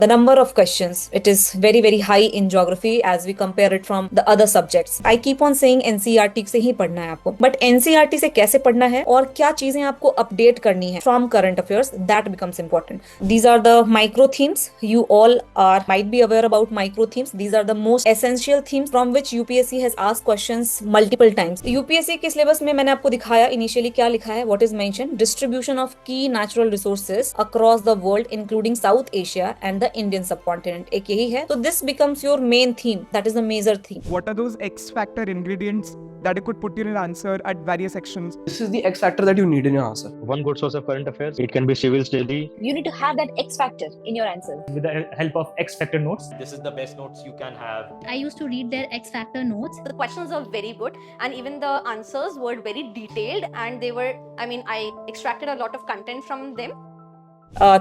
The number of questions, it is very very high in geography as we compare it from the other subjects. I keep on saying NCERT से ही पढ़ना है आपको, but NCERT से कैसे पढ़ना है और क्या चीजें आपको अपडेट करनी है from current affairs, that becomes important. These are the micro themes. You all are might be aware about micro themes. These are the most essential themes from which UPSC has asked questions multiple times. UPSC के syllabus में मैंने आपको दिखाया initially क्या लिखा है. What is mentioned? Distribution of key natural resources across the world, including South Asia and the Indian subcontinent. एक यही है. So this becomes your main theme. That is the major theme. What are those X factor ingredients that you could put in your answer at various sections? This is the X factor that you need in your answer. One good source of current affairs. It can be Civil Daily. You need to have that X factor in your answer. With the help of X factor notes. This is the best notes you can have. I used to read their X factor notes. The questions are very good and even the answers were very detailed and they were, I extracted a lot of content from them.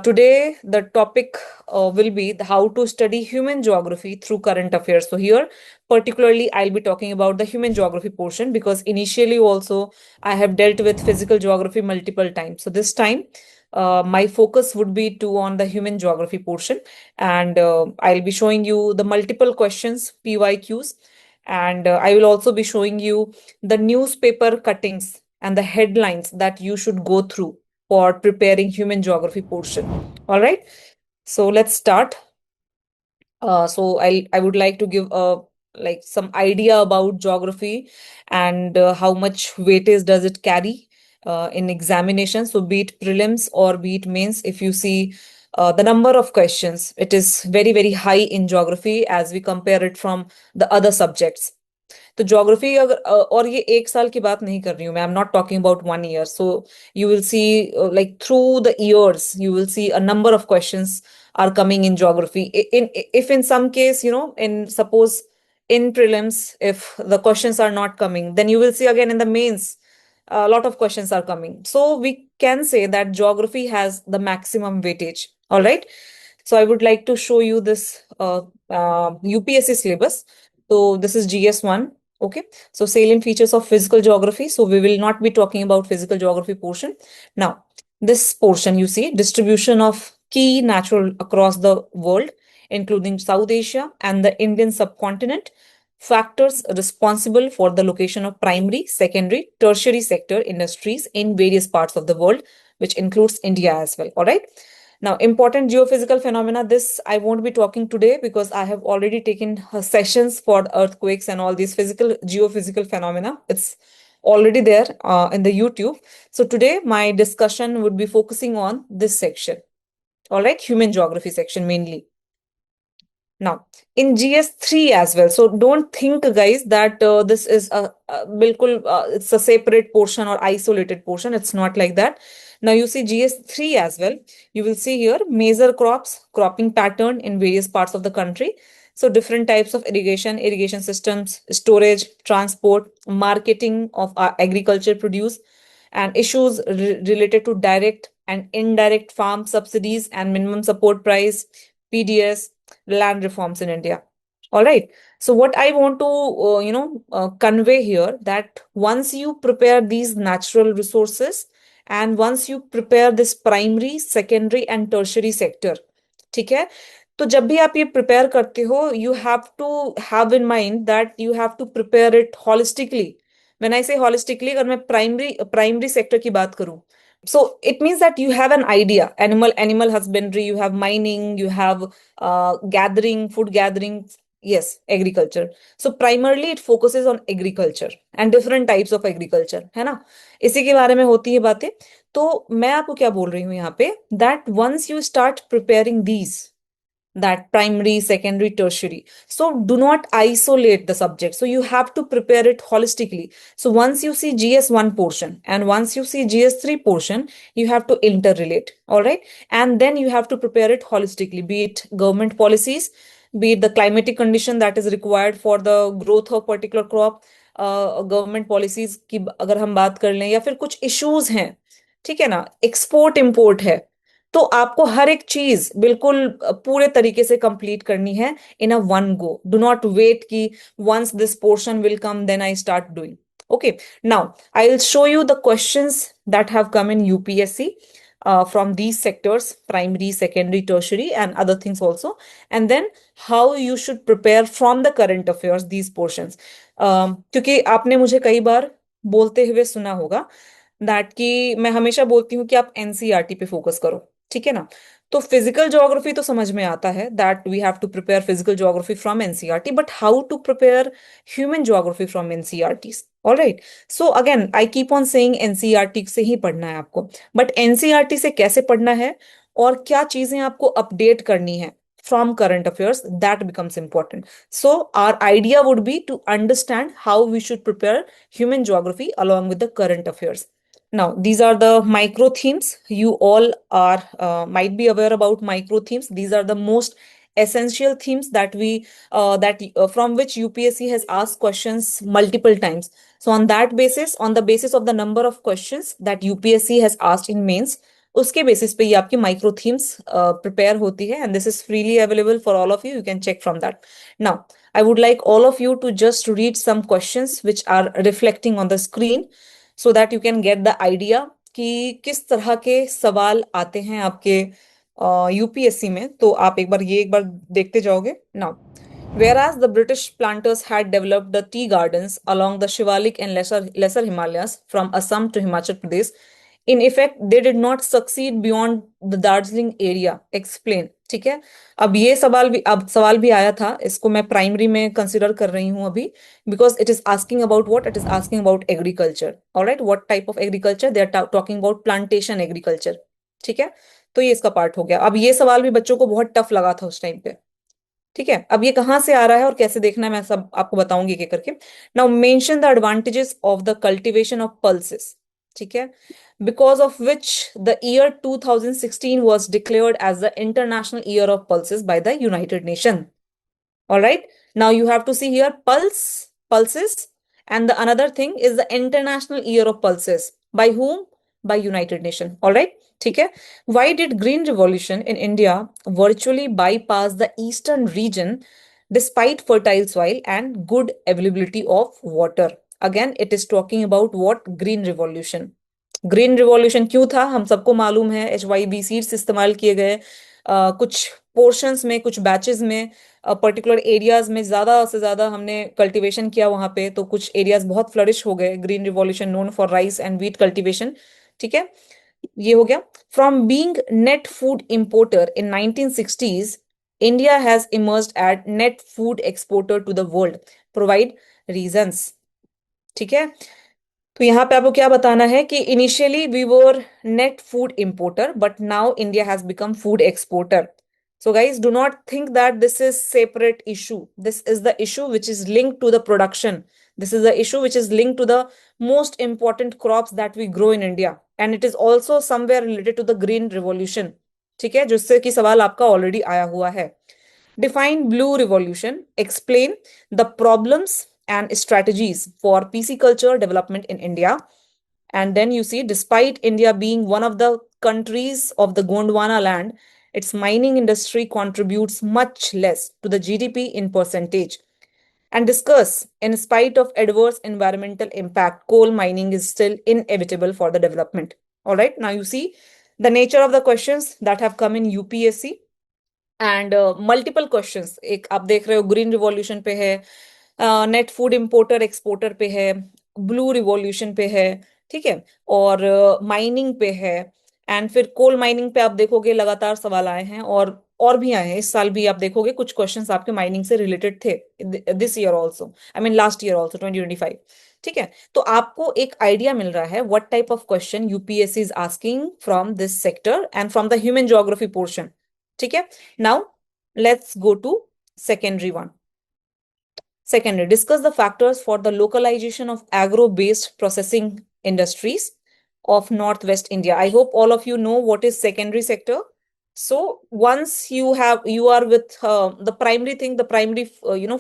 Today, the topic will be how to study human geography through current affairs. So here, particularly, I'll be talking about the human geography portion because initially also I have dealt with physical geography multiple times. So this time, my focus would be on the human geography portion, and I'll be showing you the multiple questions, PYQs, and I will also be showing you the newspaper cuttings and the headlines that you should go through for preparing human geography portion. All right, so let's start. So I would like to give some idea about geography and how much weightage does it carry in examination. So be it prelims or be it mains, if you see the number of questions, it is very very high in geography as we compare it from the other subjects. तो geography अगर और ये एक साल की बात नहीं कर रही हूँ मैं, I am not talking about 1 year. So you will C like through the years you will see a number of questions are coming in geography. If in some case, in suppose in prelims, if the questions are not coming, then you will see again in the mains, a lot of questions are coming. So we can say that geography has the maximum weightage. All right. So I would like to show you this UPSC syllabus. So this is GS1. Okay. So salient features of physical geography. So we will not be talking about physical geography portion. Now, this portion you see distribution of key natural across the world, including South Asia and the Indian subcontinent, factors responsible for the location of primary, secondary, tertiary sector industries in various parts of the world, which includes India as well. All right. Now, important geophysical phenomena. This I won't be talking today because I have already taken sessions for earthquakes and all these geophysical phenomena. It's already there in the YouTube. So today my discussion would be focusing on this section. All right, human geography section mainly. Now, in GS3 as well. So don't think, guys, that this is it's a separate portion or isolated portion. It's not like that. Now you see GS3 as well. You will see here major crops, cropping pattern in various parts of the country. So different types of irrigation systems, storage, transport, marketing of agriculture produce, and issues related to direct and indirect farm subsidies and minimum support price, PDS, land reforms in India. All right. So what I want to, convey here that once you prepare these natural resources and once you prepare this primary, secondary and tertiary sector, ठीक है, तो जब भी आप ये prepare करते हो, you have to have in mind that you have to prepare it holistically. When I say holistically, अगर मैं primary sector की बात करूं, so it means that you have an idea, animal husbandry, you have mining, you have food gathering. Yes, agriculture. So primarily it focuses on agriculture and different types of agriculture, है ना, इसी के बारे में होती है बातें. तो मैं आपको क्या बोल रही हूँ यहाँ पे, that once you start preparing these, that primary, secondary, tertiary, so do not isolate the subject. So you have to prepare it holistically. So once you see GS1 portion and once you see GS3 portion, you have to interrelate. All right. And then you have to prepare it holistically, be it government policies, be it the climatic condition that is required for the growth of particular crop, government policies की अगर हम बात कर लें, या फिर कुछ issues हैं, ठीक है ना, एक्सपोर्ट इम्पोर्ट है, तो आपको हर एक चीज बिल्कुल पूरे तरीके से कंप्लीट करनी है in a one go. Do not wait कि once this portion will come then I start doing. Okay, now I will show you the questions that have come in UPSC. from these sectors, primary, secondary, tertiary, and other things also. And then how you should prepare from the current affairs, these portions. क्योंकि आपने मुझे कई बार बोलते हुए सुना होगा that कि मैं हमेशा बोलती हूँ कि आप एनसीईआरटी पे फोकस करो, ठीक है ना। तो फिजिकल ज्योग्राफी तो समझ में आता है that we have to prepare physical geography from NCERT, but how to prepare human geography from NCERT? Alright, so again I keep on saying NCERT से ही पढ़ना है आपको, बट एनसीईआरटी से कैसे पढ़ना है और क्या चीजें आपको अपडेट करनी है from current affairs, that becomes important. So our idea would be to understand how we should prepare human geography along with the current affairs. Now, these are the micro themes. You all are might be aware about micro themes. These are the most essential themes that from which UPSC has asked questions multiple times. So on that basis, on the basis of the number of questions that UPSC has asked in mains, उसके basis पे ये आपकी micro themes prepare होती है, and this is freely available for all of you can check from that. Now I would like all of you to just read some questions which are reflecting on the screen so that you can get the idea कि किस तरह के सवाल आते हैं आपके UPSC में. तो आप एक बार देखते जाओगे. Now, whereas the British planters had developed the tea gardens along the Shivalik and lesser Himalayas from Assam to Himachal Pradesh, in effect they did not succeed beyond the Darjeeling area. Explain. ठीक है, अब ये सवाल भी आया था, इसको मैं प्राइमरी में कंसिडर कर रही हूँ अभी, because it is asking about what, it is asking about agriculture. Alright, what type of agriculture they are talking about? Plantation agriculture. ठीक है, तो ये इसका पार्ट हो गया. अब ये सवाल भी बच्चों को बहुत टफ लगा था उस टाइम पे. ठीक है, अब ये कहाँ से आ रहा है और कैसे देखना है मैं सब आपको बताऊंगी एक एक करके. Now mention the advantages of the cultivation of pulses. ठीक है, because of which the year 2016 was declared as the International Year of Pulses by the United Nations. All right, now you have to see here pulses, and the another thing is the International Year of Pulses. By whom? By United Nations. All right, ठीक है. Why did Green Revolution in India virtually bypass the eastern region despite fertile soil and good availability of water? Again, it is talking about what? Green Revolution. Green revolution क्यों था हम सबको मालूम है. HYB seeds इस्तेमाल किए गए कुछ पोर्शंस में, कुछ बैचेस में, पर्टिकुलर एरियाज में ज्यादा से ज्यादा हमने कल्टीवेशन किया वहां पे, तो कुछ एरियाज बहुत फ्लरिश हो गए. Green revolution known for rice and wheat cultivation. ठीक है, ये हो गया. From being net food importer in 1960s, India has emerged at net food exporter to the world. Provide reasons. ठीक है, तो यहाँ पे आपको क्या बताना है कि initially we were net food importer, but now India has become food exporter. So guys, do not think that this is separate issue. This is the issue which is linked to the production. This is the issue which is linked to the most important crops that we grow in India. And it is also somewhere related to the green revolution. ठीक है, जिससे कि सवाल आपका already आया हुआ है. Define blue revolution. Explain the problems and strategies for pisciculture development in India. And then you see, despite India being one of the countries of the Gondwana land, its mining industry contributes much less to the GDP in percentage. And discuss, in spite of adverse environmental impact, coal mining is still inevitable for the development. All right, now you see the nature of the questions that have come in UPSC. And multiple questions. एक आप देख रहे हो green revolution पे है, net food importer exporter पे है, blue revolution पे है, ठीक है, और माइनिंग पे है, एंड फिर कोल माइनिंग पे आप देखोगे लगातार सवाल आए हैं, और भी आए हैं. इस साल भी आप देखोगे कुछ क्वेश्चंस आपके माइनिंग से रिलेटेड थे, this year also, I mean last year also 2025. ठीक है, तो आपको एक आइडिया मिल रहा है what type of question UPSC is asking from this sector and from the human geography portion. ठीक है, now let's go to secondary one. Secondly, discuss the factors for the localization of agro-based processing industries of Northwest India. I hope all of you know what is secondary sector. So once you are with the primary thing, the primary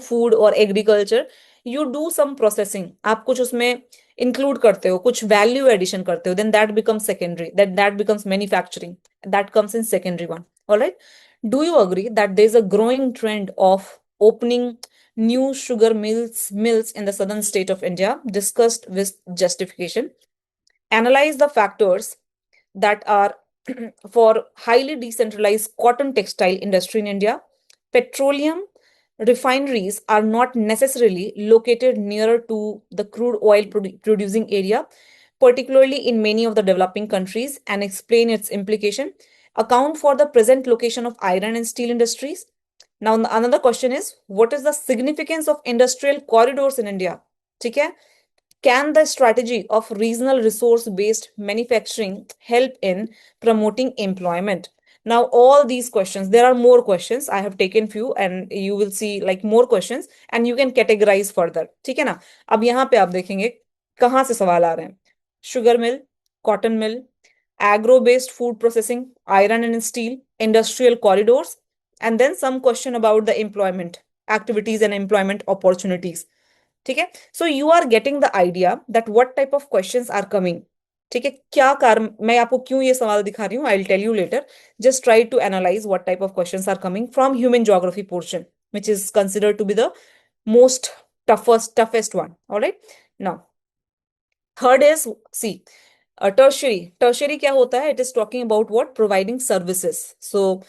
food or agriculture, you do some processing. आप कुछ उसमें include करते हो, कुछ value addition करते हो, then that becomes secondary. That becomes manufacturing. That comes in secondary one. All right. Do you agree that there is a growing trend of opening new sugar mills in the southern state of India? Discussed with justification. Analyze the factors that are for highly decentralized cotton textile industry in India, petroleum refineries are not necessarily located nearer to the crude oil producing area, particularly in many of the developing countries, and explain its implication. Account for the present location of iron and steel industries. Now, another question is, what is the significance of industrial corridors in India? ठीक है? Can the strategy of regional resource-based manufacturing help in promoting employment? Now, all these questions, there are more questions. I have taken few and you will see like more questions and you can categorize further. ठीक है ना? अब यहाँ पे आप देखेंगे कहाँ से सवाल आ रहे हैं. Sugar mill, cotton mill, agro-based food processing, iron and steel, industrial corridors, and then some question about the employment activities and employment opportunities. ठीक है? So you are getting the idea that what type of questions are coming. ठीक है? क्या कारण, मैं आपको क्यों ये सवाल दिखा रही हूँ, I'll tell you later. Just try to analyze what type of questions are coming from human geography portion, which is considered to be the most toughest one. All right. Now, third is, see, tertiary क्या होता है? It is talking about what? Providing services. So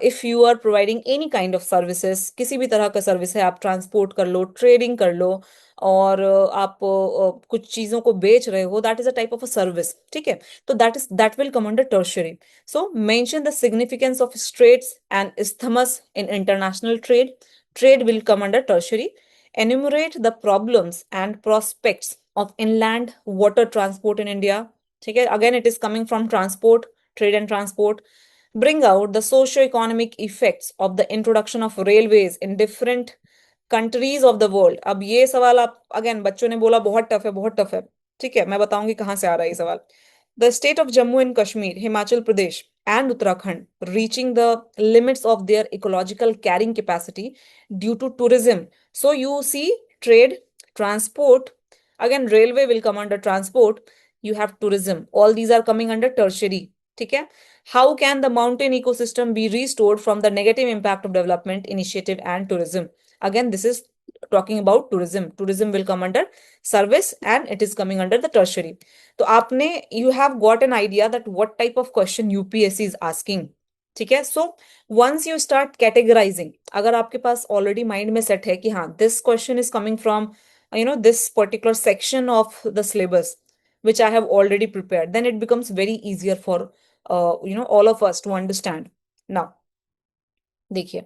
if you are providing any kind of services, किसी भी तरह का service है, आप transport कर लो, ट्रेडिंग कर लो, और आप कुछ चीजों को बेच रहे हो, that is a type of a service. ठीक है? तो that will come under tertiary. So mention the significance of straits and isthmus in international trade. Trade will come under tertiary. Enumerate the problems and prospects of inland water transport in India. ठीक है? Again, it is coming from transport, trade and transport. Bring out the socio-economic effects of the introduction of railways in different countries of the world. अब ये सवाल आप again बच्चों ने बोला बहुत टफ है. ठीक है, मैं बताऊंगी कहाँ से आ रहा है ये सवाल. The state of Jammu and Kashmir, Himachal Pradesh, and Uttarakhand reaching the limits of their ecological carrying capacity due to tourism. So you see trade, transport, again railway will come under transport. You have tourism. All these are coming under tertiary. ठीक है? How can the mountain ecosystem be restored from the negative impact of development initiative and tourism? Again, this is talking about tourism. Tourism will come under service and it is coming under the tertiary. तो आपने you have got an idea that what type of question UPSC is asking. ठीक है? So once you start categorizing, अगर आपके पास already mind में set है कि हाँ this question is coming from this particular section of the syllabus which I have already prepared, then it becomes very easier for all of us to understand. Now देखिए,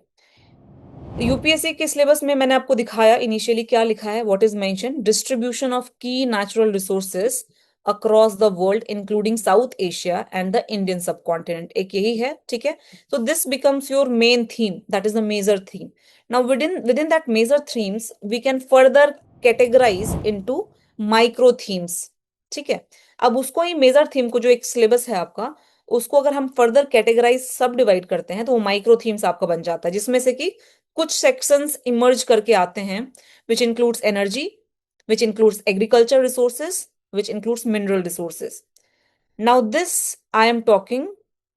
UPSC के syllabus में मैंने आपको दिखाया initially क्या लिखा है. What is mention? Distribution of key natural resources across the world including South Asia and the Indian subcontinent. एक यही है. ठीक है? so this becomes your main theme, that is the major theme. Now within that major themes we can further categorize into micro themes. ठीक है? अब उसको ही major theme को जो एक सिलेबस है आपका, उसको अगर हम फर्दर कैटेगराइज सब डिवाइड करते हैं तो वो माइक्रो थीम्स आपका बन जाता है, जिसमें से कि कुछ सेक्शंस इमर्ज करके आते हैं, which includes energy, which includes agriculture resources, which includes mineral resources. Now this I am talking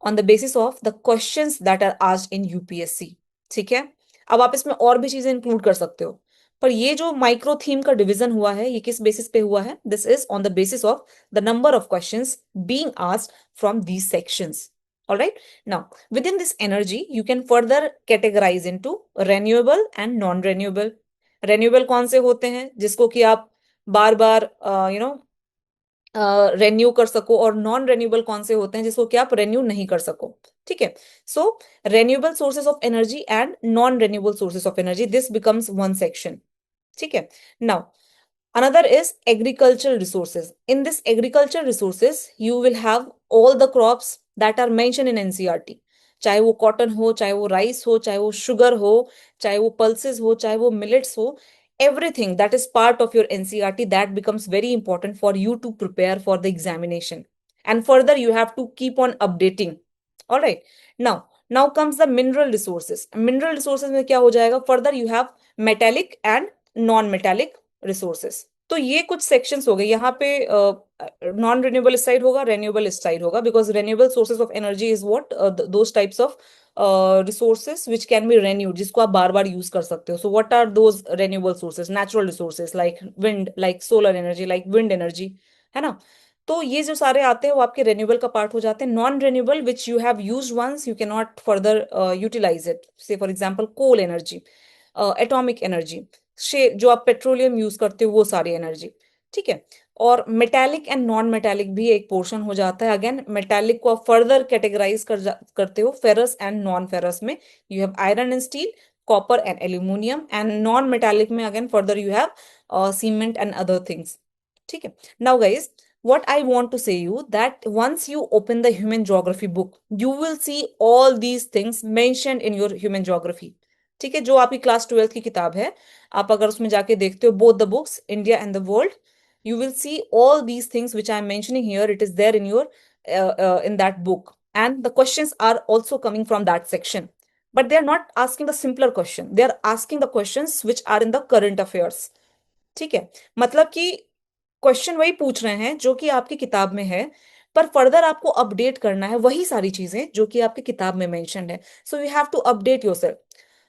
on the basis of the questions that are asked in UPSC. ठीक है? अब आप इसमें और भी चीजें इंक्लूड कर सकते हो, पर ये जो माइक्रो थीम का डिवीजन हुआ है ये किस बेसिस पे हुआ है? This is on the basis of the number of questions being asked from these sections. All right. Now, within this energy, you can further categorize into renewable and non-renewable. Renewable कौन से होते हैं? जिसको कि आप बार बार रेन्यू कर सको, और नॉन रेन्यूएबल कौन से होते हैं जिसको कि आप रेन्यू नहीं कर सको. ठीक है? So renewable sources of energy and non renewable sources of energy, this becomes one section. ठीक है? Now another is agricultural resources. In this agricultural resources you will have all the crops that are mentioned in NCERT. चाहे वो cotton हो, चाहे वो rice हो, चाहे वो शुगर हो, चाहे वो पल्सेस हो, चाहे वो मिलेट्स हो, everything that is part of your NCERT, that becomes very important for you to prepare for the examination. And further you have to keep on updating. All right. Now comes the mineral resources. Mineral resources में क्या हो जाएगा? Further you have metallic and non-metallic resources. तो ये कुछ sections हो गए. यहाँ पे नॉन रिन्यूएबल साइड होगा, रेन्यूएबल साइड होगा, because renewable sources of energy is what those types of resources which can be renewed, जिसको आप बार बार यूज कर सकते हो. So what are those renewable sources? Natural resources like wind, like solar energy, like wind energy, है ना? तो ये जो सारे आते हैं वो आपके रेन्यूएबल का पार्ट हो जाते हैं. Non renewable which you have use once you can not further utilise it. Say for example coal energy, atomic energy, जो आप पेट्रोलियम यूज करते हो वो सारी एनर्जी. ठीक है. और मेटालिक एंड नॉन मेटालिक भी एक पोर्शन हो जाता है. अगेन मेटालिक को आप फर्दर कैटेगराइज करते हो फेरस एंड नॉन फेरस में. You have iron and steel, copper and aluminium, and non metallic में again further you have cement and other things. ठीक है. Now guys, what I want to say you that once you open the human geography book, you will see all these things mentioned in your human geography. ठीक है. जो आपकी class 12th की किताब है, आप अगर उसमें जाके देखते हो both the books, India and the world, you will see all these things which I am mentioning here. It is there in your in that book, and the questions are also coming from that section. But they are not asking the simpler question. They are asking the questions which are in the current affairs. ठीक है. मतलब कि question वही पूछ रहे हैं जो कि आपकी किताब में है, पर फर्दर आपको अपडेट करना है वही सारी चीजें जो कि आपकी किताब में मेंशन्ड है. So you have to update yourself.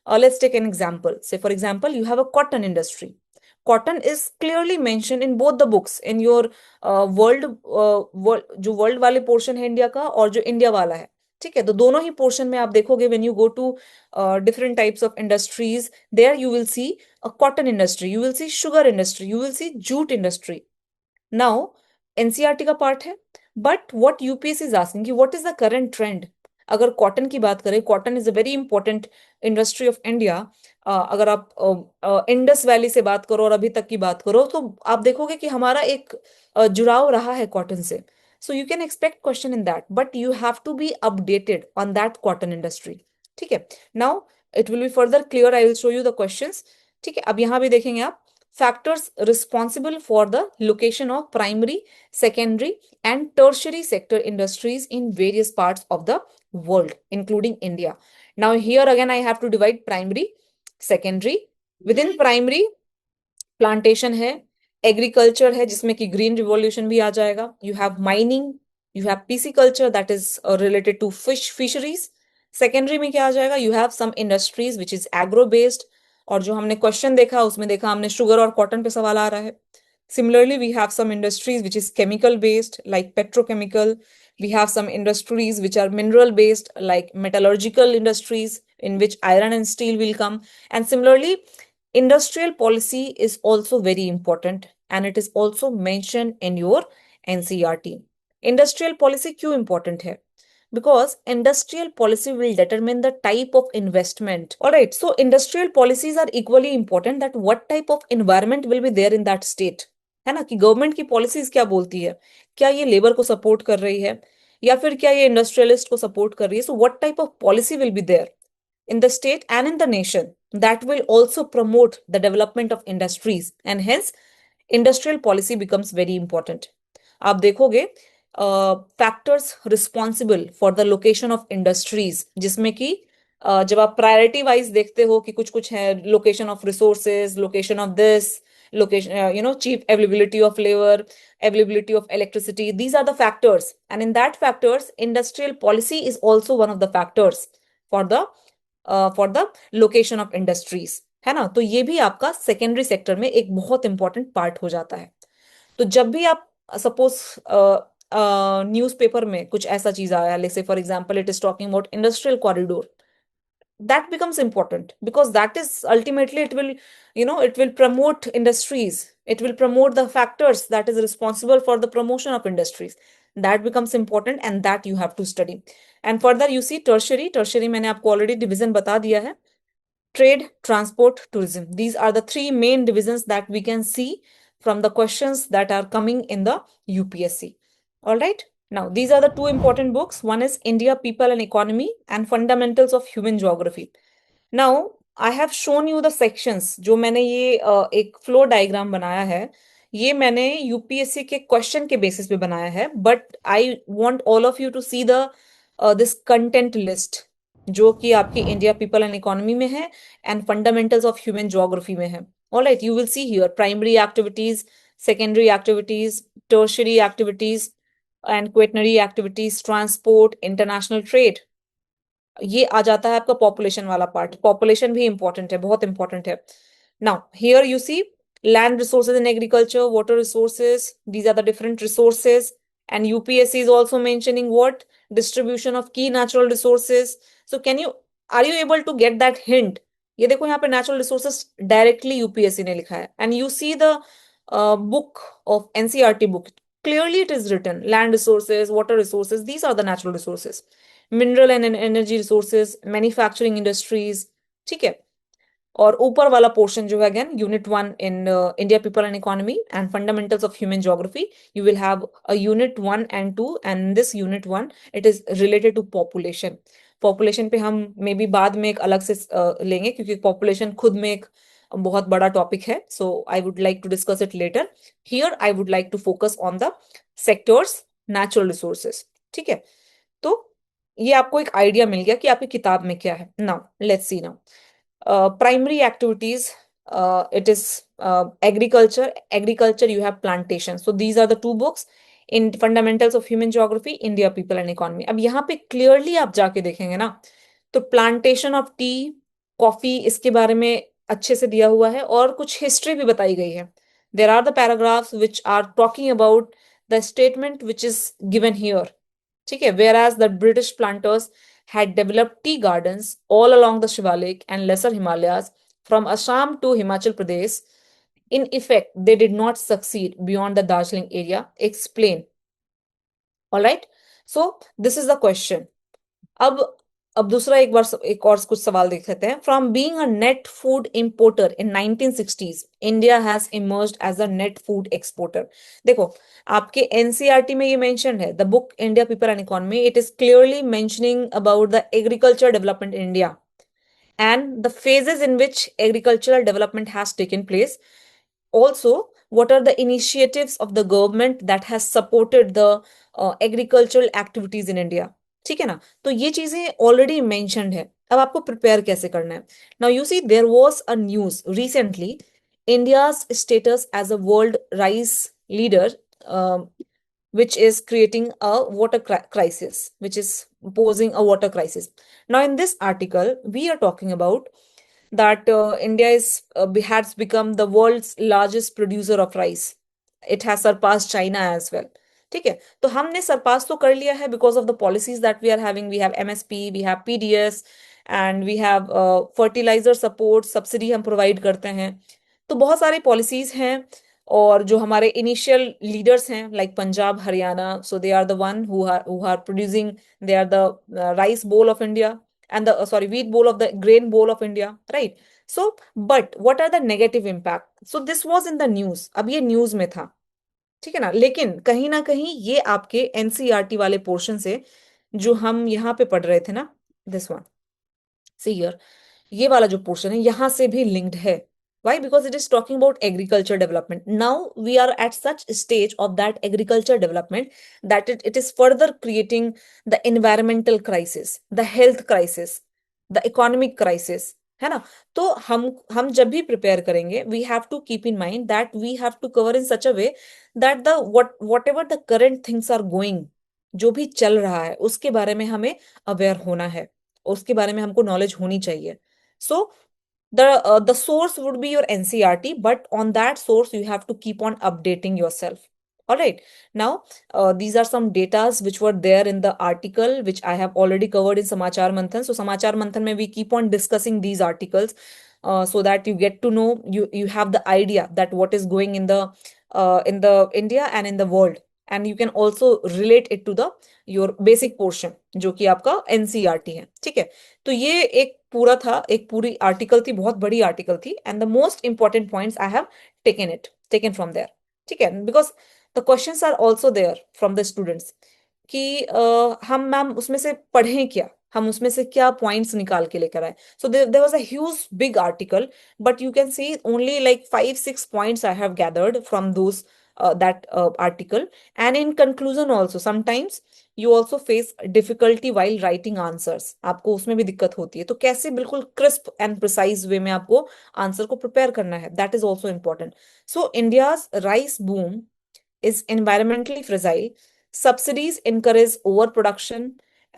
Let's take an example. Say, for example, you have a cotton industry. Cotton is clearly mentioned in both the books, in your जो वर्ल्ड वाले पोर्शन है India का और जो India वाला है. ठीक है. तो दोनों ही पोर्शन में आप देखोगे when you go to different types of industries, there you will see a cotton industry, you will see sugar industry, you will see jute industry. Now, NCERT का पार्ट है, but what UPSC is asking कि what is the current trend. अगर cotton की बात करें, cotton is a very important industry of India. अगर आप Indus valley से बात करो और अभी तक की बात करो तो आप देखोगे कि हमारा एक जुड़ाव रहा है कॉटन से. So you can expect question in that, but you have to be updated on that cotton industry. ठीक है. Now it will be further clear. I will show you the questions. ठीक है. अब यहाँ भी देखेंगे आप factors responsible for the location of primary, secondary, and tertiary sector industries in various parts of the world, including India. Now, here again, I have to divide primary, secondary. Within primary, plantation है, agriculture है, जिसमें कि green revolution भी आ जाएगा. You have mining, you have pisciculture that is related to fisheries. Secondary में क्या आ जाएगा? You have some industries which is agro based. और जो हमने क्वेश्चन देखा उसमें देखा हमने शुगर और कॉटन पे सवाल आ रहा है. Similarly, we have some industries which is chemical based like petrochemical. We have some industries which are mineral based like metallurgical industries in which iron and steel will come. And similarly, industrial policy is also very important and it is also mentioned in your NCERT. Industrial policy क्यों important है? Because industrial policy will determine the type of investment. All right, so industrial policies are equally important that what type of environment will be there in that state. है ना, कि government की policies क्या बोलती है, क्या ये लेबर को सपोर्ट कर रही है या फिर क्या ये इंडस्ट्रियलिस्ट को सपोर्ट कर रही है. So what type of policy will be there in the state and in the nation that will also promote the development of industries, and hence industrial policy becomes very important. आप देखोगे factors responsible for the location of industries, जिसमें कि जब आप priority wise देखते हो कि कुछ कुछ है, location of resources, location of this, location, cheap availability of labor, availability of electricity, these are the factors, and in that factors industrial policy is also one of the factors for the location of industries. है ना. तो ये भी आपका secondary sector में एक बहुत important part हो जाता है. तो जब भी आप सपोज न्यूज़पेपर में कुछ ऐसा चीज आया, let's say for example it is talking about industrial corridor, that becomes important because that is ultimately it will promote industries, it will promote the factors that is responsible for the promotion of industries. That becomes important and that you have to study. And further you see tertiary मैंने आपको already division बता दिया है. Trade, transport, tourism, these are the three main divisions that we can see from the questions that are coming in the UPSC. All right. Now, these are the two important books. One is India, People and Economy and Fundamentals of Human Geography. Now, I have shown you the sections. जो मैंने ये एक flow diagram बनाया है, ये मैंने UPSC के question के बेसिस पे बनाया है, but I want all of you to see the this content list जो कि आपकी इंडिया, पीपल एंड इकोनॉमी में है and fundamentals of human geography में है. Alright, you will see here primary activities, secondary activities, tertiary activities and quaternary activities, transport, international trade. ये आ जाता है आपका पॉपुलेशन वाला पार्ट. पॉपुलेशन भी इंपॉर्टेंट है, बहुत इंपॉर्टेंट है. Now here you see land resources in agriculture, water resources, these are the different resources, And UPSC is also mentioning what? Distribution of key natural resources. So are you able to get that hint? ये देखो यहाँ पे natural resources directly UPSC ने लिखा है. And you see the book of NCERT book. Clearly it is written land resources, water resources, these are the natural resources. Mineral and energy resources, manufacturing industries. ठीक है. और ऊपर वाला portion जो है again unit 1 in India people and economy and fundamentals of human geography, you will have a unit 1 and 2, and this unit 1 it is related to population. Population पे हम may be बाद में एक अलग से लेंगे, क्योंकि पॉपुलेशन खुद में एक बहुत बड़ा टॉपिक है. So I would like to discuss it later. Here I would like to focus on the sectors natural resources. ठीक है, तो ये आपको एक आइडिया मिल गया कि आपकी किताब में क्या है. Now let's see. Now primary activities, it is agriculture, you have plantation. So these are the two books in fundamentals of human geography, India people and economy. अब यहाँ पे clearly आप जाके देखेंगे ना, तो plantation of tea, coffee, इसके बारे में अच्छे से दिया हुआ है और कुछ हिस्ट्री भी बताई गई है. There are the paragraphs which are talking about the statement which is given here. ठीक है, whereas the British planters had developed tea gardens all along the Shivalik and Lesser Himalayas from Assam to Himachal Pradesh. In effect, they did not succeed beyond the Darjeeling area. Explain. All right. So this is the question. अब दूसरा एक और कुछ सवाल देख लेते हैं. From being a net food importer in 1960s, India has emerged as a net food exporter. देखो, आपके एनसीईआरटी में ये मेंशन है, the book India people and economy, it is clearly mentioning about the agriculture development in India and the phases in which agricultural development has taken place. Also, what are the initiatives of the government that has supported the agricultural activities in India? ठीक है ना, तो ये चीजें already mentioned है. अब आपको prepare कैसे करना है. Now you see there was a news recently, India's status as a world rice leader which is creating a water crisis, which is posing a water crisis. Now in this article we are talking about that India has become the world's largest producer of rice. It has surpassed China as well. ठीक है, तो हमने सरपास तो कर लिया है because of the policies that we are having. We have MSP, we have PDS, and we have fertilizer support, subsidy हम provide करते हैं. तो बहुत सारी policies हैं. और जो हमारे इनिशियल लीडर्स हैं like Punjab, Haryana, so they are the one who are producing, they are the rice bowl of India and the wheat bowl of the grain bowl of India, right? So but what are the negative impact? So this was in the news. अब ये news में था, ठीक है ना, लेकिन कहीं ना कहीं ये आपके एनसीईआरटी वाले पोर्शन से जो हम यहाँ पे पढ़ रहे थे ना, दिस वन, सी हियर, ये वाला जो पोर्शन है यहाँ से भी लिंक्ड है. Why? Because it is talking about agriculture development. Now we are at such stage of that agriculture development that it is further creating the environmental crisis, the health crisis, the economic crisis. है ना, तो हम जब भी prepare करेंगे, we have to keep in mind that we have to cover in such a way that the whatever the current things are going, जो भी चल रहा है उसके बारे में हमें अवेयर होना है, उसके बारे में हमको नॉलेज होनी चाहिए. So the source would be your NCERT, but on that source you have to keep on updating yourself. All right, now these are some datas which were there in the article which I have already covered in Samachar Manthan. So Samachar Manthan mein we keep on discussing these articles so that you get to know, you have the idea that what is going in the India and in the world, and you can also relate it to the your basic portion जो कि आपका NCERT है. ठीक है, तो ये एक पूरा था, एक पूरी आर्टिकल थी, बहुत बड़ी आर्टिकल थी, and the most important points I have taken from there. ठीक है, because the questions are also there from the students कि हम मैम उसमें से पढ़ें क्या, हम उसमें से क्या पॉइंट्स निकाल के लेकर आए. So there was a huge big article, but you can see only like 5-6 points I have gathered from those that article. And in conclusion also sometimes you also face difficulty while writing answers. आपको उसमें भी दिक्कत होती है, तो कैसे बिल्कुल crisp and precise way में आपको आंसर को प्रिपेयर करना है, that is also important. So India's rice boom is environmentally fragile. Subsidies encourage overproduction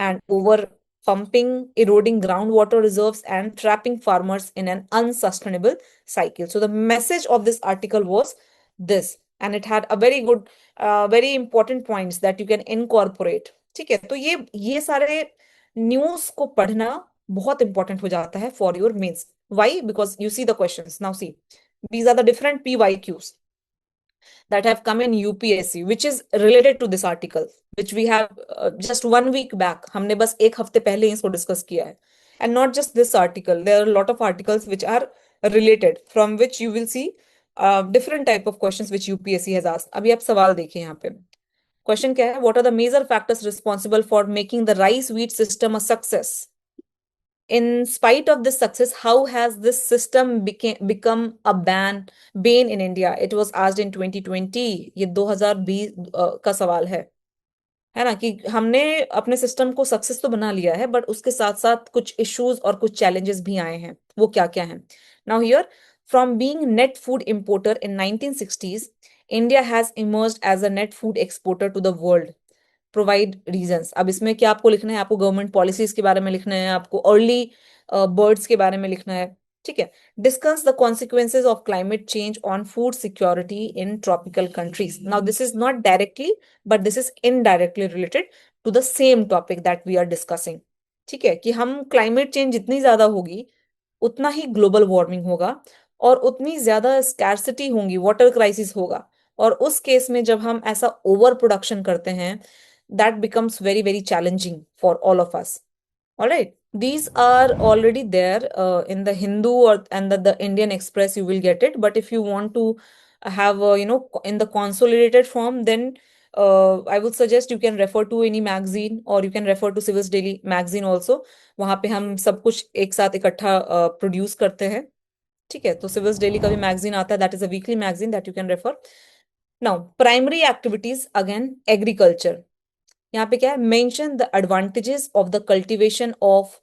and over pumping, eroding groundwater reserves and trapping farmers in an unsustainable cycle. So the message of this article was this, and it had a very good very important points that you can incorporate. ठीक है, तो ये सारे news को पढ़ना बहुत important हो जाता है for your mains. Why? Because you see the questions. Now see, these are the different PYQs that have come in UPSC, which is related to this article, which we have just 1 week back. हमने बस एक हफ्ते पहले ही इसको discuss किया है. And not just this article, there are a lot of articles which are related, from which you will see different type of questions which UPSC has asked. अभी आप सवाल देखिए यहाँ पे. क्वेश्चन क्या है? What are the major factors responsible for making the rice wheat system a success? In spite of this success, how has this system become a bane in India? It was asked in 2020. ये 2020 का सवाल है ना, कि हमने अपने system को success तो बना लिया है, बट उसके साथ साथ कुछ इश्यूज और कुछ चैलेंजेस भी आए हैं. वो क्या क्या हैं? Now here, from being net food importer in 1960s, India has emerged as a net food exporter to the world. Provide reasons. अब इसमें क्या आपको लिखना है? आपको गवर्नमेंट पॉलिसीज के बारे में लिखना है, आपको अर्ली बर्ड्स के बारे में लिखना है. ठीक है. Discuss the consequences of climate change on food security in tropical countries. Now this is not directly, but this is indirectly related to the same topic that we are discussing. ठीक है, कि हम क्लाइमेट चेंज जितनी ज्यादा होगी उतना ही global warming होगा और उतनी ज्यादा स्कैर्सिटी होंगी, वाटर क्राइसिस होगा. और उस केस में जब हम ऐसा ओवर प्रोडक्शन करते हैं, that becomes very very challenging for all of us. All right, these are already there in the Hindu and the Indian Express. You will get it, but if you want to have in the consolidated form, then I would suggest you can refer to any magazine, or you can refer to Civil's Daily magazine also. वहां पे हम सब कुछ एक साथ इकट्ठा produce करते हैं. ठीक है, तो Civil's Daily का भी मैगजीन आता है, that is a weekly magazine that you can refer. Now, primary activities, again, agriculture. यहाँ पे क्या है? Mention the advantages of the cultivation of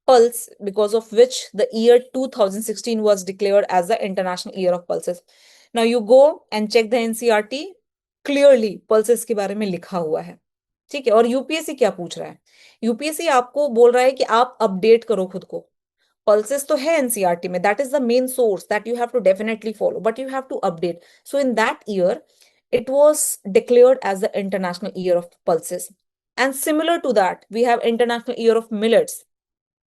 pulse, because of which the year 2016 was declared as the International Year of Pulses. Now you go and check the NCERT, clearly pulses के बारे में लिखा हुआ है. ठीक है, और यूपीएससी क्या पूछ रहा है? यूपीएससी आपको बोल रहा है कि आप अपडेट करो खुद को. पल्सेस तो है एनसीईआरटी में, that is the main source that you have to definitely follow, but you have to update. So in that year it was declared as the International Year of Pulses. And similar to that, we have International Year of Millets.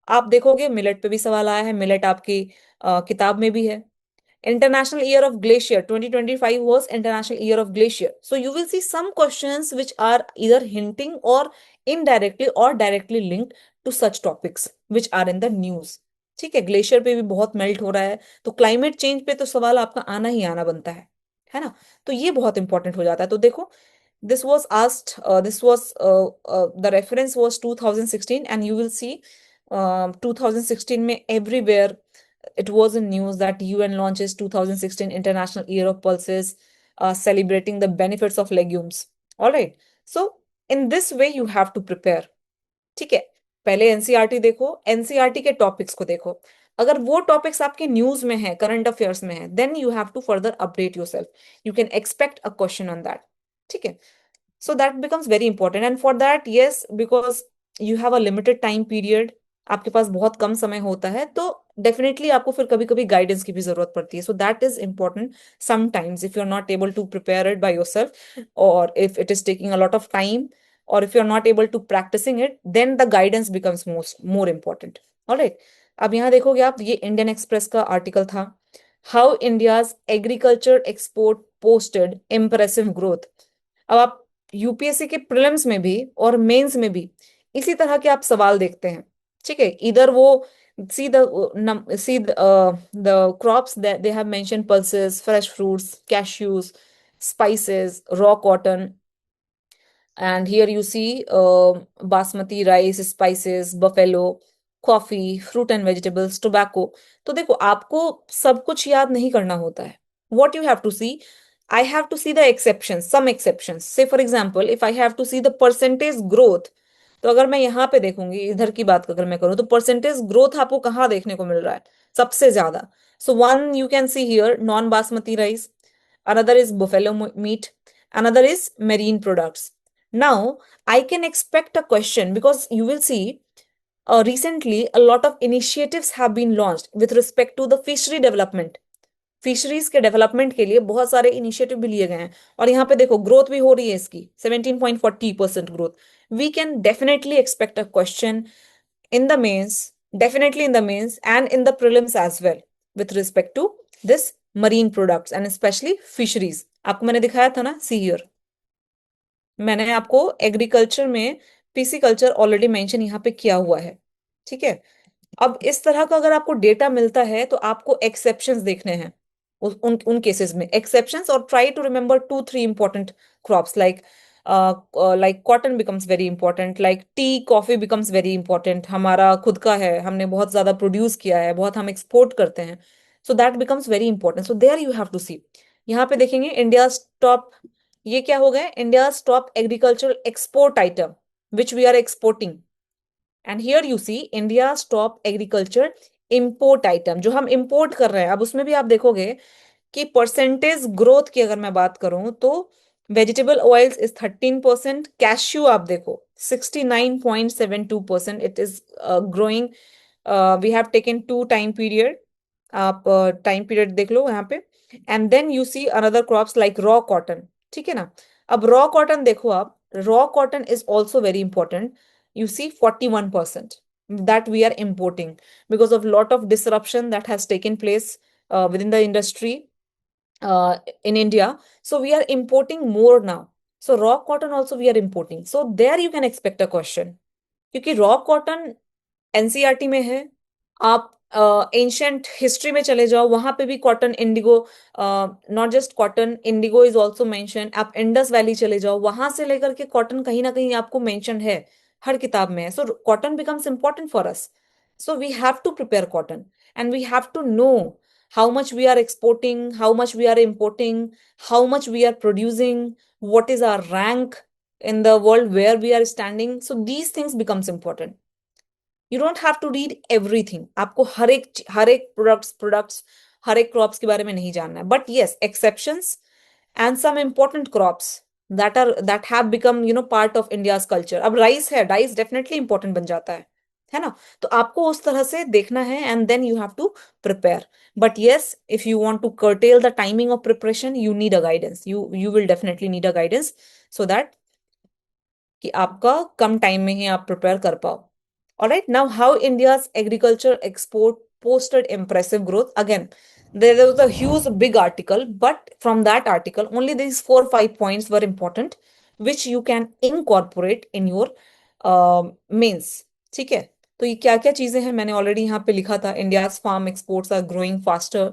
आप देखोगे millet पे भी सवाल आया है, millet आपकी किताब में भी है. International Year of Glacier 2025 was International Year of Glacier. So you will see some questions which are either hinting or indirectly or directly linked to such topics which are in the news. ठीक है, glacier पे भी बहुत melt हो रहा है, तो climate change पे तो सवाल आपका आना ही आना बनता है ना. तो ये बहुत इंपॉर्टेंट हो जाता है. तो देखो, this was asked, the reference was 2016, and you will see 2016 में everywhere it was in news that UN launches 2016 International Year of Pulses, celebrating the benefits of legumes. All right, so in this way you have to prepare. ठीक है, पहले NCERT देखो, NCERT के topics को देखो. अगर वो टॉपिक्स आपके न्यूज में है, करंट अफेयर्स में है, then you have to further update yourself. You can expect a question on that. ठीक है, so that becomes very important. And for that, yes, because you have a limited time period, आपके पास बहुत कम समय होता है, तो डेफिनेटली आपको फिर कभी कभी गाइडेंस की भी जरूरत पड़ती है. So that is important. Sometimes if you are not able to prepare it by yourself, और if it is taking a lot of time, or if you're not able to practicing it, then the guidance becomes more important. All right, अब यहाँ देखोगे आप, ये Indian express का article था, how India's agriculture export posted impressive growth. अब आप UPSC के प्रीलिम्स में भी और मेंस में भी इसी तरह के आप सवाल देखते हैं. ठीक है, इधर वो see the crops that they have mentioned: pulses, fresh fruits, cashews, spices, raw cotton. And here you see basmati rice, spices, buffalo, coffee, fruit and vegetables, tobacco. तो देखो, आपको सब कुछ याद नहीं करना होता है. What you have to see, I have to see the exceptions, some exceptions. Say for example, if I have to see the percentage growth, तो अगर मैं यहाँ पे देखूंगी, इधर की बात अगर मैं करूँ, तो परसेंटेज ग्रोथ आपको कहाँ देखने को मिल रहा है सबसे ज्यादा? So one you can see here, non basmati rice, another is buffalo meat, another is marine products. Now, I can expect a question, because you will see recently a lot of initiatives have been launched with respect to the fishery development. Fisheries के development के लिए बहुत सारे initiative भी लिए गए हैं, और यहाँ पे देखो ग्रोथ भी हो रही है इसकी 17.40% growth. We can definitely expect a question in the mains, definitely in the mains and in the prelims as well, with respect to this marine products and especially fisheries. आपको मैंने दिखाया था ना, see here. मैंने आपको agriculture में pisciculture already mention यहाँ पे किया हुआ है. ठीक है. अब इस तरह का अगर आपको डेटा मिलता है तो आपको एक्सेप्शंस देखने हैं उन केसेस में, एक्सेप्शंस, और try to remember 2-3 important crops like cotton becomes very important, like tea coffee becomes very important. हमारा खुद का है, हमने बहुत ज्यादा प्रोड्यूस किया है, बहुत हम एक्सपोर्ट करते हैं, so that becomes very important. So there you have to see. यहाँ पे देखेंगे इंडिया टॉप, ये क्या हो गए, India top agricultural export item which we are exporting. And here you see India's top agriculture import item, जो हम import कर रहे हैं. अब उसमें भी आप देखोगे कि परसेंटेज ग्रोथ की अगर मैं बात करूं तो वेजिटेबल ऑयल्स इज 13%, कैश्यू आप देखो 69.72%, it is growing. We have taken 2 time period, आप टाइम पीरियड देख लो यहाँ पे. And then you see another crops like raw cotton. ठीक है ना. अब रॉ कॉटन देखो आप, raw cotton is also very important. You see 41% that we are importing because of lot of disruption that has taken place within the industry in India. So we are importing more now. So raw cotton also we are importing. So there you can expect a question. क्योंकि raw cotton NCERT में है, आप ancient history में चले जाओ, वहां पे भी cotton Indigo, not just cotton, Indigo is also mention. आप इंडस वैली चले जाओ, वहां से लेकर के कॉटन कहीं ना कहीं आपको मेंशन है, हर किताब में है. So cotton becomes important for us. So we have to prepare cotton and we have to know how much we are exporting, how much we are importing, how much we are producing, what is our rank in the world, where we are standing. So these things becomes important. You don't have to read everything. आपको हर एक products हर एक crops के बारे में नहीं जानना है. But yes, exceptions and some important crops that have become part of India's culture. अब राइस है, राइस डेफिनेटली इंपॉर्टेंट बन जाता है ना. तो आपको उस तरह से देखना है and then you have to prepare. But yes, if you want to curtail the timing of preparation, you need a guidance. You will definitely need a guidance so that कि आपका कम टाइम में ही आप प्रिपेयर कर पाओ. All right, now how India's agriculture export posted impressive growth. Again, there was a huge big article, but from that article, only these 4-5 points were important, which you can incorporate in your mains. ठीक है. तो ये क्या क्या चीजें हैं मैंने already यहाँ पे लिखा था. India's farm exports are growing faster,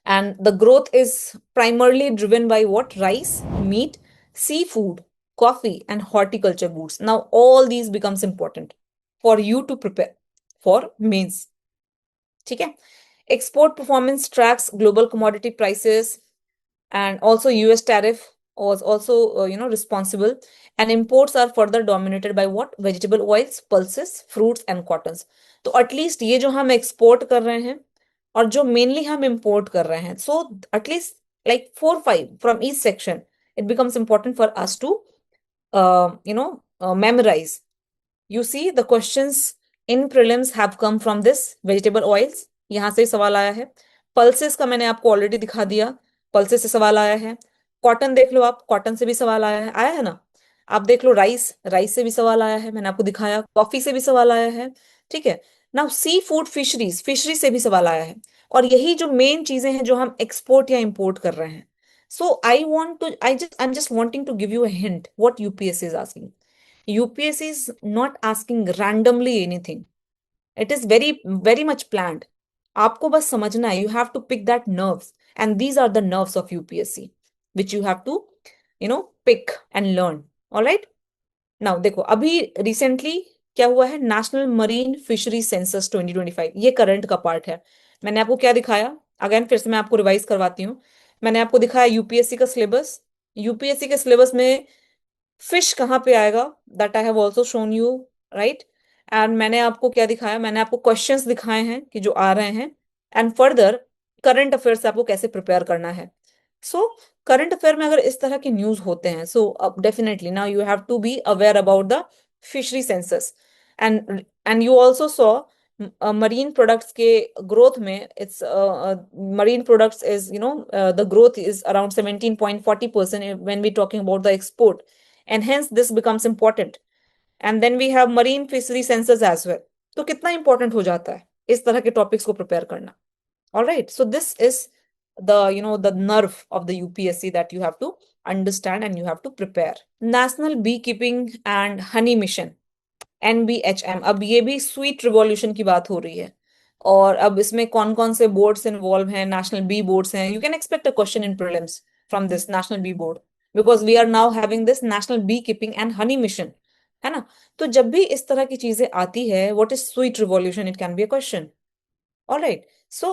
and the growth is primarily driven by what? Rice, meat, seafood, coffee, and horticulture goods. Now all these becomes important for you to prepare for mains. ठीक है. Export performance tracks global commodity prices, and also US tariff was also responsible, and imports are further dominated by what? Vegetable oils, pulses, fruits and cottons. तो at least ये जो हम export कर रहे हैं और जो mainly हम import कर रहे हैं, so at least like 4-5 from each section, it becomes important for us to memorize. You see the questions in prelims have come from this vegetable oils. यहां से सवाल आया है. पल्सेस का मैंने आपको ऑलरेडी दिखा दिया, पल्सेस से सवाल आया है. कॉटन देख लो आप, कॉटन से भी सवाल आया है ना. आप देख लो राइस, राइस से भी सवाल आया है, मैंने आपको दिखाया. कॉफी से भी सवाल आया है. ठीक है. Now sea food, fisheries, fishery से भी सवाल आया है. और यही जो मेन चीजें हैं जो हम एक्सपोर्ट या इंपोर्ट कर रहे हैं. सो I'm just wanting to give you a hint what UPSC is asking. UPSC is not asking randomly anything. It is very, very much planned. आपको बस समझना है. You have to pick that nerves, and these are the nerves of UPSC, which you have to, pick and learn. All right. Now देखो अभी recently क्या हुआ है, national marine fishery census 2025. ये करंट का पार्ट है. मैंने आपको क्या दिखाया, अगेन फिर से मैं आपको रिवाइज करवाती हूँ. मैंने आपको दिखाया यूपीएससी का सिलेबस. यूपीएससी के सिलेबस में फिश कहाँ पे आएगा, that I have also shown you, right. And मैंने आपको क्या दिखाया, मैंने आपको क्वेश्चंस दिखाए हैं कि जो आ रहे हैं, एंड फर्दर करंट अफेयर से आपको कैसे प्रिपेयर करना है. सो करंट अफेयर में अगर इस तरह के न्यूज होते हैं, so definitely now you have to be aware about the fishery census. And you also saw marine products के ग्रोथ में it's marine products is the growth is around 17.40% when we talking about the export, and hence this becomes important. And then we have marine fishery census as well. तो कितना important हो जाता है इस तरह के टॉपिक्स को प्रिपेयर करना. All right, so this is the nerve of the UPSC that you have to understand and you have to prepare. National Beekeeping and Honey Mission, NBHM. अब ये भी स्वीट रिवॉल्यूशन की बात हो रही है, और अब इसमें कौन कौन से बोर्ड्स इन्वॉल्व हैं, नेशनल बी बोर्ड्स हैं. You can expect a question in prelims from this national bee board, because we are now having this national bee keeping and honey mission, है ना. तो जब भी इस तरह की चीजें आती है, what is sweet revolution, it can be a question. All right. So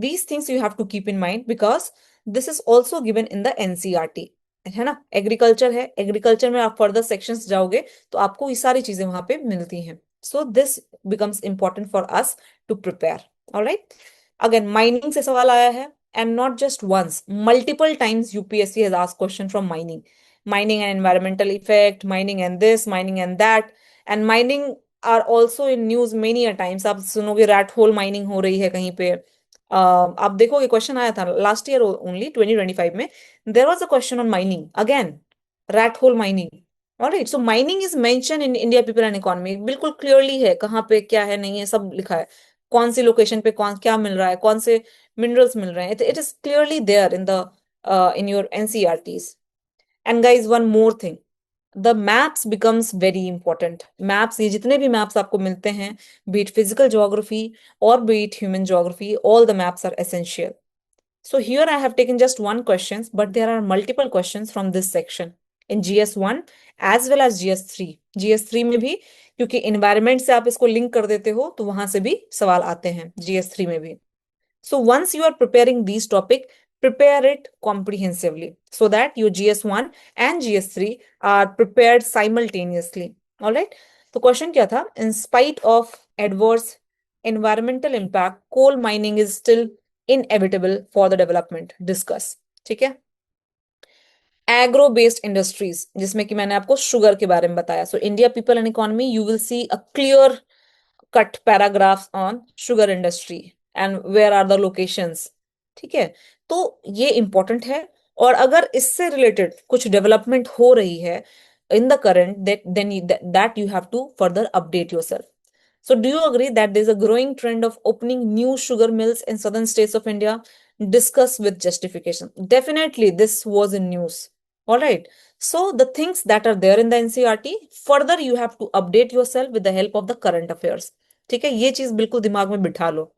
these things you have to keep in mind because this is also given in the NCERT. है ना. एग्रीकल्चर है, एग्रीकल्चर में आप फर्दर सेक्शंस जाओगे तो आपको ये सारी चीजें वहां पे मिलती हैं. So this becomes important for us to prepare. Alright. Again mining से सवाल आया है, and not just once, multiple times UPSC has asked question from mining and environmental effect, mining and this, mining and that, and mining are also in news many a times. आप सुनोगे rat hole mining हो रही है कहीं पे. आप देखोगे question आया था लास्ट ईयर ओनली 2025 में, there was a question on mining again, rat hole mining. Alright. So mining is mention in India people and economy. बिल्कुल क्लियरली है कहाँ पे क्या है, नहीं है, सब लिखा है. कौन सी लोकेशन पे कौन क्या मिल रहा है, कौन से मिनरल्स मिल रहे हैं. It is clearly there in your NCERTs. And guys, one more thing, the maps becomes very important. Maps, ये जितने भी maps आपको मिलते हैं, be it physical geography or be it human geography, all the maps are essential. So here I have taken just one questions, but there are multiple questions from this section in GS1 as well as GS3. GS3 में भी, क्योंकि environment से आप इसको link कर देते हो तो वहां से भी सवाल आते हैं GS3 में भी. So once you are preparing these topic, prepare it comprehensively so that your GS1 and GS3 are prepared simultaneously. All right. तो क्वेश्चन क्या था? In spite of adverse environmental impact, coal mining is still inevitable for the development. Discuss. ठीक है. Agro based industries, जिसमें कि मैंने आपको sugar के बारे में बताया. So India people and economy, you will see a clear cut paragraphs on sugar industry and where are the locations. ठीक है. तो ये इंपॉर्टेंट है, और अगर इससे रिलेटेड कुछ डेवलपमेंट हो रही है in the current, that you have to further update yourself. So do you agree that there's a growing trend of opening new sugar mills in southern states of India? Discuss with justification. Definitely this was in news. All right. So the things that are there in the NCERT, further you have to update yourself with the help of the current affairs. ठीक है. ये चीज बिल्कुल दिमाग में बिठा लो,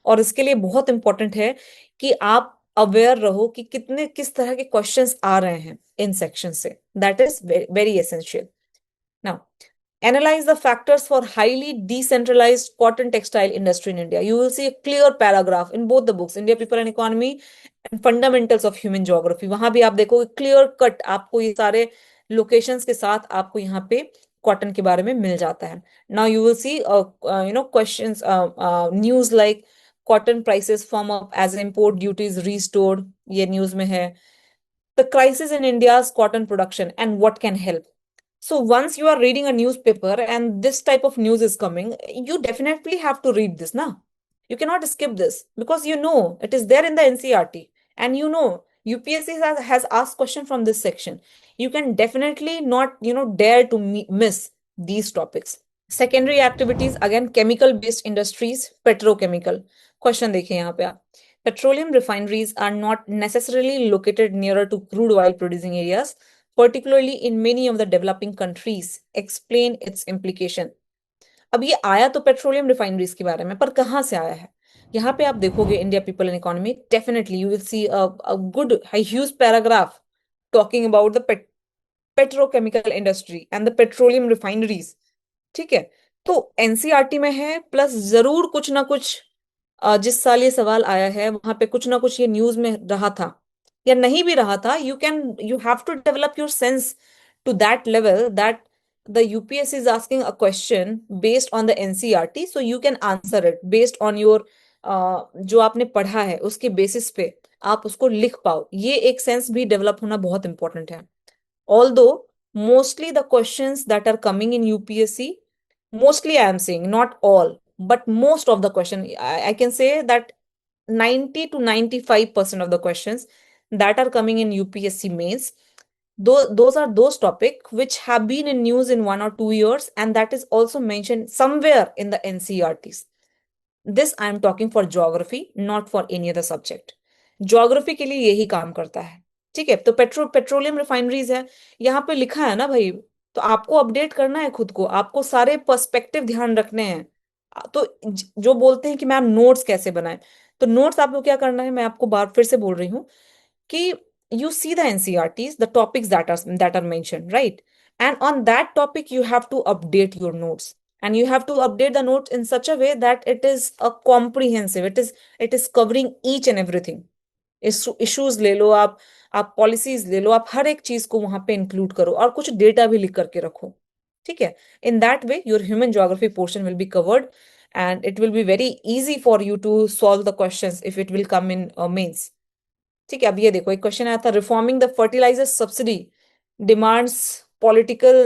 और इसके लिए बहुत इंपॉर्टेंट है कि आप अवेयर रहो कि कितने किस तरह के क्वेश्चंस आ रहे हैं इन सेक्शन से. That is very essential. Now analyze the factors for highly decentralized cotton textile industry in India. You will see a clear paragraph in both the books, India People and Economy and Fundamentals of Human Geography. वहां भी आप देखोगे clear cut आपको ये सारे locations के साथ आपको यहाँ पे कॉटन के बारे में मिल जाता है. Now you will see questions, news like cotton prices firm up as import duties restored. ये न्यूज में है. The crisis in India's cotton production and what can help. So once you are reading a newspaper and this type of news is coming, you definitely have to read this now. You cannot skip this because you know it is there in the NCERT, and you know UPSC has asked question from this section. You can definitely not dare to miss these topics. Secondary activities, again chemical based industries, petrochemical. Question देखिए यहाँ पे आप. Petroleum refineries are not necessarily located nearer to crude oil producing areas, particularly in many of the developing countries. Explain its implication. अब ये आया तो petroleum refineries के बारे में, पर कहाँ से आया है? यहाँ पे आप देखोगे India people and economy, definitely you will see a good huge paragraph talking about the petrochemical industry and the petroleum refineries. ठीक है. तो एनसीईआरटी में है, प्लस जरूर कुछ ना कुछ जिस साल ये सवाल आया है वहां पे कुछ ना कुछ ये न्यूज में रहा था या नहीं भी रहा था. you have to develop your sense to that level that the UPSC is asking a question based on the NCERT, so you can answer it based on your जो आपने पढ़ा है उसके बेसिस पे आप उसको लिख पाओ. ये एक सेंस भी डेवलप होना बहुत इंपॉर्टेंट है. Although mostly the questions that are coming in UPSC, mostly I am saying, not all, but most of the question, I can say that 90 to 95% of the questions that are coming in UPSC mains, those are those topics which have been in news in 1 or 2 years, and that is also mentioned somewhere in the NCERTs. This I am talking for geography, not for any other subject. Geography के लिए यही काम करता है, ठीक है? तो petroleum refineries है, यहाँ पे लिखा है ना भाई, तो आपको अपडेट करना है खुद को, आपको सारे पर्सपेक्टिव ध्यान रखने हैं। तो जो बोलते हैं कि मैम नोट्स कैसे बनाएं, तो नोट्स आपको क्या करना है, मैं आपको बार फिर से बोल रही हूँ कि you see the NCERTs, the topics that are mentioned, right? And on that topic, you have to update your notes, and you have to update the notes in such a way that it is a comprehensive. It is covering each and everything. Issues ले लो आप policies ले लो, आप हर एक चीज को वहां पे include करो और कुछ data भी लिख करके रखो, ठीक है? In that way, your human geography portion will be covered, and it will be very easy for you to solve the questions if it will come in mains. ठीक है, अब ये देखो, एक क्वेश्चन आया था, reforming the fertilizer subsidy demands political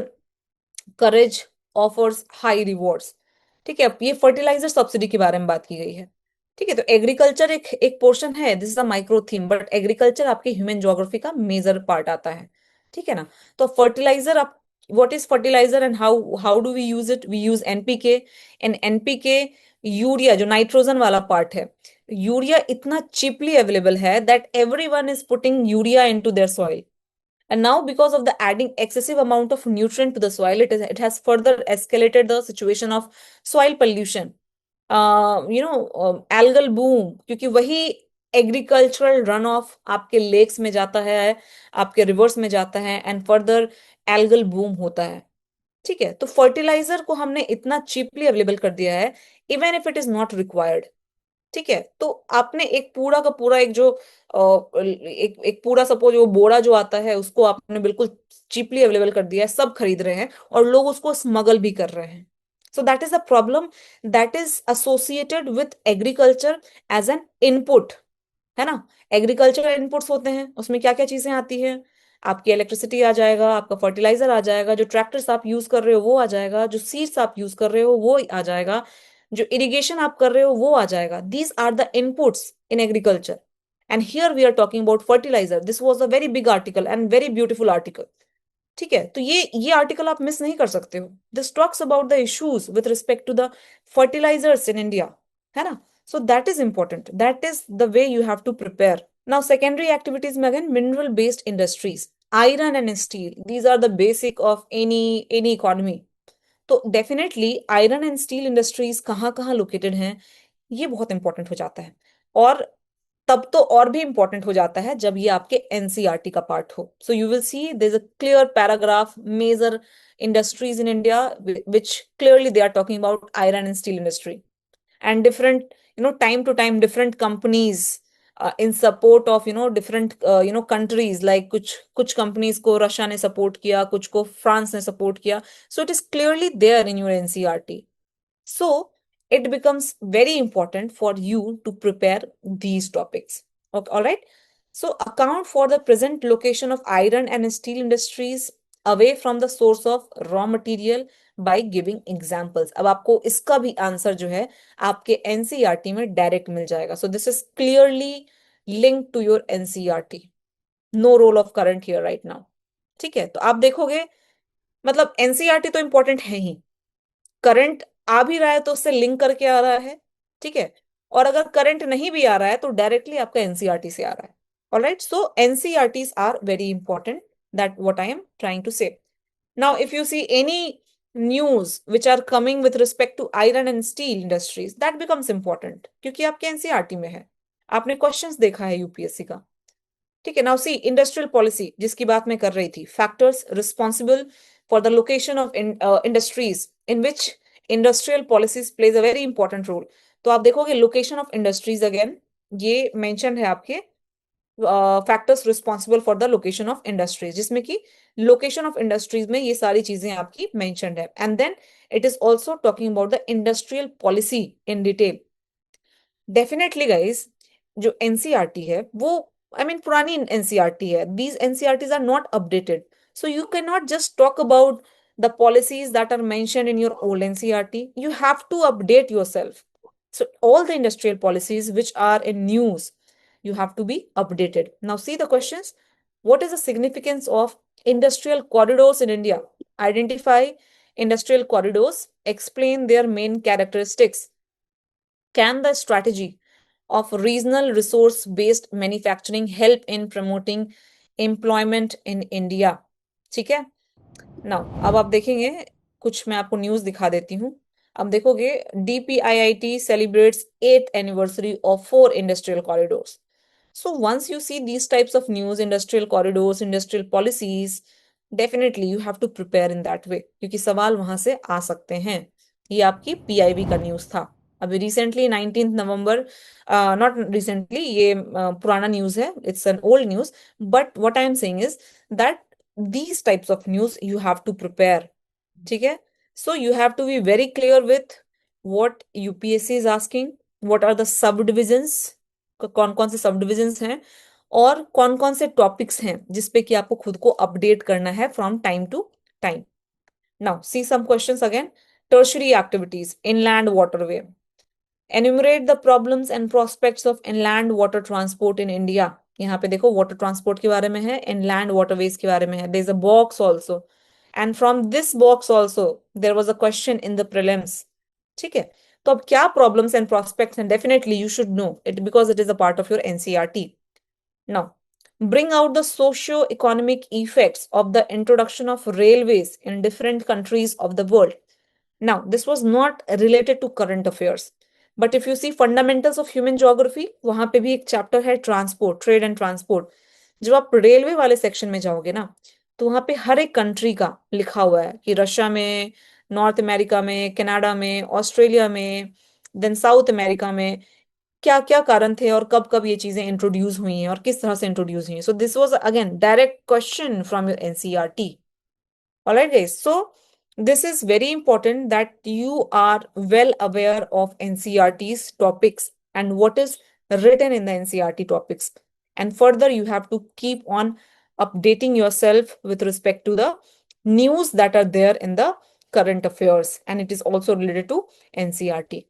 courage offers high rewards. ठीक है, अब ये फर्टिलाइजर सब्सिडी के बारे में बात की गई है। ठीक है, तो एग्रीकल्चर एक पोर्शन है, this is a micro theme, but agriculture आपके ह्यूमन ज्योग्राफी का मेजर पार्ट आता है। ठीक है ना? तो फर्टिलाइजर, आप what is fertilizer and how do we use it? We use NPK, and NPK urea जो नाइट्रोजन वाला पार्ट है, यूरिया इतना चीपली अवेलेबल है that everyone is putting urea into their soil, and now because of the adding excessive amount of nutrient to the soil, it has further escalated the situation of soil pollution, algal boom, क्योंकि वही agricultural run of आपके lakes में जाता है, आपके reverse में जाता है, एंड फर्दर एल्गल बूम होता है। ठीक है, तो फर्टिलाइजर को हमने इतना चीपली अवेलेबल कर दिया है, even if it is not required. ठीक है, तो आपने एक पूरा का पूरा एक जो एक पूरा सपोज वो बोरा जो आता है उसको आपने बिल्कुल चीपली अवेलेबल कर दिया है, सब खरीद रहे हैं और लोग उसको स्मगल भी कर रहे हैं। So that is a problem that is associated with agriculture as an input, है ना? एग्रीकल्चर इनपुट्स होते हैं, उसमें क्या क्या चीजें आती हैं? आपकी इलेक्ट्रिसिटी आ जाएगा, आपका फर्टिलाइजर आ जाएगा, जो ट्रैक्टर्स आप यूज कर रहे हो वो आ जाएगा, जो सीड्स आप यूज कर रहे हो वो आ जाएगा, जो इरिगेशन आप कर रहे हो वो आ जाएगा। These are the inputs in agriculture, and here we are talking about fertilizer. This was a very big article and very beautiful article. ठीक है, तो ये आर्टिकल आप मिस नहीं कर सकते हो। This talks about the issues with respect to the fertilizers in India, है ना? So that is important. That is the way you have to prepare. Now, secondary activities में again, mineral-based industries, iron and steel. These are the basic of any economy. तो definitely iron and steel industries कहाँ located हैं, ये बहुत important हो जाता है। और तब तो और भी important हो जाता है जब ये आपके NCERT का part हो। So you will see there's a clear paragraph, major industries in India, which clearly they are talking about iron and steel industry. And different, time to time different companies in support of different countries, like कुछ companies को Russia ने support किया, कुछ को France ने support किया, so it is clearly there in your NCERT. So it becomes very important for you to prepare these topics. Okay, all right. So account for the present location of iron and steel industries away from the source of raw material by giving examples. अब आपको इसका भी answer जो है आपके NCERT में direct मिल जाएगा. So this is clearly linked to your NCERT. No role of current here right now. ठीक है, तो आप देखोगे मतलब NCERT तो इंपॉर्टेंट है ही, करंट आ भी रहा है तो उससे लिंक करके आ रहा है, ठीक है, और अगर करंट नहीं भी आ रहा है तो डायरेक्टली आपका NCERT से आ रहा है. Alright, so NCERTs are very important, that what I am trying to say. Now if you see any news which are coming with respect to iron and steel industries, that becomes important क्योंकि आपके NCERT में है, आपने questions देखा है UPSC का. ठीक है, नाउ सी इंडस्ट्रियल पॉलिसी जिसकी बात मैं कर रही थी, factors responsible for the location of industries in which industrial policies plays a very important role. तो आप देखोगे लोकेशन ऑफ इंडस्ट्रीज, अगेन ये मेंशन है आपके factors responsible for the location of industries, जिसमें कि लोकेशन ऑफ इंडस्ट्रीज में ये सारी चीजें आपकी मेंशन्ड है. And then it is also talking about the industrial policy in detail. Definitely guys, जो एनसीईआरटी है वो पुरानी एनसीईआरटी है. These NCERTs are not updated, so you cannot just talk about the policies that are mentioned in your old NCERT. You have to update yourself. So all the industrial policies which are in news, you have to be updated. Now see the questions. What is the significance of industrial corridors in India? Identify industrial corridors, explain their main characteristics. Can the strategy of regional resource based manufacturing help in promoting employment in India? ठीक है. Now अब आप देखेंगे कुछ, मैं आपको news दिखा देती हूँ. अब देखोगे DPIIT celebrates 8th anniversary of 4 industrial corridors. So once you see these types of news, industrial corridors, industrial policies, definitely you have to prepare in that way, क्योंकि सवाल वहां से आ सकते हैं. ये आपकी PIB का न्यूज था. अभी रिसेंटली 19 नवंबर, नॉट रिसेंटली, ये पुराना न्यूज है, it's an old news, but what I am saying is that these types of news you have to prepare. ठीक है. So you have to be very clear with what UPSC is asking, what are the subdivisions, कौन कौन से subdivisions हैं, और कौन कौन से टॉपिक्स हैं जिसपे कि आपको खुद को अपडेट करना है from time to time. Now see some questions again. Tertiary activities, inland waterway. Enumerate the problems and prospects of inland water transport in India. यहाँ पे देखो water transport के बारे में है, inland waterways के बारे में है. There is a box also, and from this box also there was a question in the prelims. ठीक है. तो अब क्या problems and prospects हैं? Definitely you should know it because it is a part of your NCERT. Now, bring out the socio-economic effects of the introduction of railways in different countries of the world. Now, this was not related to current affairs. But if you see fundamentals of human geography, वहां पे भी एक chapter है transport, trade and transport. जब आप railway वाले section में जाओगे ना, तो वहां पे हर एक कंट्री का लिखा हुआ है कि रशिया में, नॉर्थ अमेरिका में, कनाडा में, ऑस्ट्रेलिया में, देन साउथ अमेरिका में क्या क्या कारण थे और कब कब ये चीजें इंट्रोड्यूस हुई हैं और किस तरह से इंट्रोड्यूस हुई हैं. So this was again direct question from your NCERT. Alright guys, so this is very important that you are well aware of NCERT's topics and what is written in the NCERT topics. And further, you have to keep on updating yourself with respect to the news that are there in the current affairs, and it is also related to NCERT.